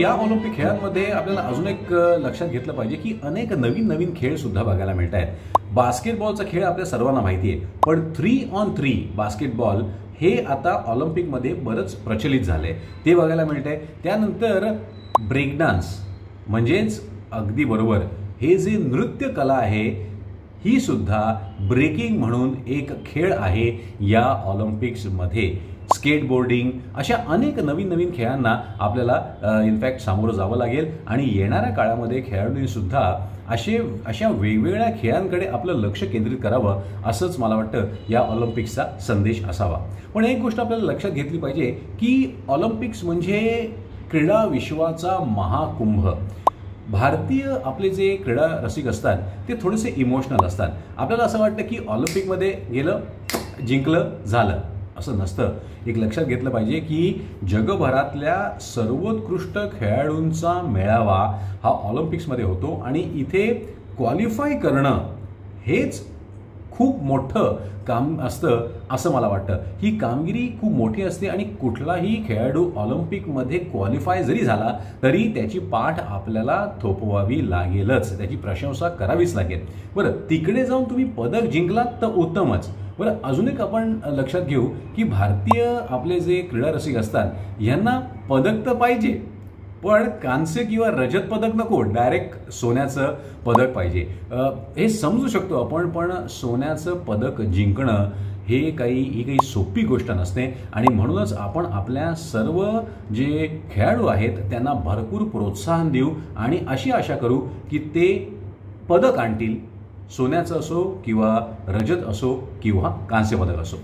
या ऑलिम्पिक खेळांमध्ये आपल्याला अजून एक लक्षात घेतलं पाहिजे की अनेक नवीन नवीन खेळ सुद्धा बघायला मिळत आहेत। बास्केटबॉलचा खेळ आपल्या सर्वांना माहिती आहे, पण 3on3 बास्केटबॉल हे आता ऑलिम्पिकमध्ये बरंच प्रचलित झाले, ते बघायला मिळतंय। त्यानंतर ब्रेक डान्स म्हणजेच अगदी बरोबर हे जे नृत्य कला आहे ही सुद्धा ब्रेकिंग म्हणून एक खेळ आहे या ऑलिम्पिक्समध्ये। स्केटबोर्डिंग अशा अनेक नवीन नवीन खेळांना आपल्याला इनफॅक्ट सामोरं जावं लागेल आणि येणाऱ्या काळामध्ये खेळाडूंनी सुद्धा अशा वेगवेगळ्या खेळांकडे आपलं लक्ष केंद्रित करावं असंच मला वाटतं या ऑलिम्पिक्सचा संदेश असावा। पण एक गोष्ट आपल्याला लक्षात घेतली पाहिजे की ऑलिम्पिक्स म्हणजे क्रीडा विश्वाचा महाकुंभ। भारतीय आपले जे क्रीडा रसिक असतात ते थोडेसे इमोशनल असतात। आपल्याला असं वाटतं की ऑलिम्पिकमध्ये गेलं, जिंकलं, झालं, असं नसतं। एक लक्षात घेतलं पाहिजे की जगभरातल्या सर्वोत्कृष्ट खेळाडूंचा मेळावा हा ऑलिम्पिक्समध्ये होतो आणि इथे क्वालिफाय करणं हेच खूप मोठं काम असतं असं मला वाटतं। ही कामगिरी खूप मोठी असते आणि कुठलाही खेळाडू ऑलिम्पिकमध्ये क्वालिफाय जरी झाला तरी त्याची पाठ आपल्याला थोपवावी लागेलच, त्याची प्रशंसा करावीच लागेल। बरं, तिकडे जाऊन तुम्ही पदक जिंकलात तर उत्तमच। बरं, अजून एक आपण लक्षात घेऊ की भारतीय आपले जे क्रीडा रसिक असतात यांना पदक तर पाहिजे, पण कांस्य किंवा रजत पदक नको, डायरेक्ट सोन्याचं पदक पाहिजे। हे समजू शकतो आपण, पण सोन्याचं पदक जिंकणं ही काही सोपी गोष्ट नसते आणि म्हणूनच आपण आपल्या सर्व जे खेळाडू आहेत त्यांना भरपूर प्रोत्साहन देऊ आणि अशी आशा करू की ते पदक आणतील, सोन्याचं असो किंवा रजत असो किंवा कांस्य पदक असो।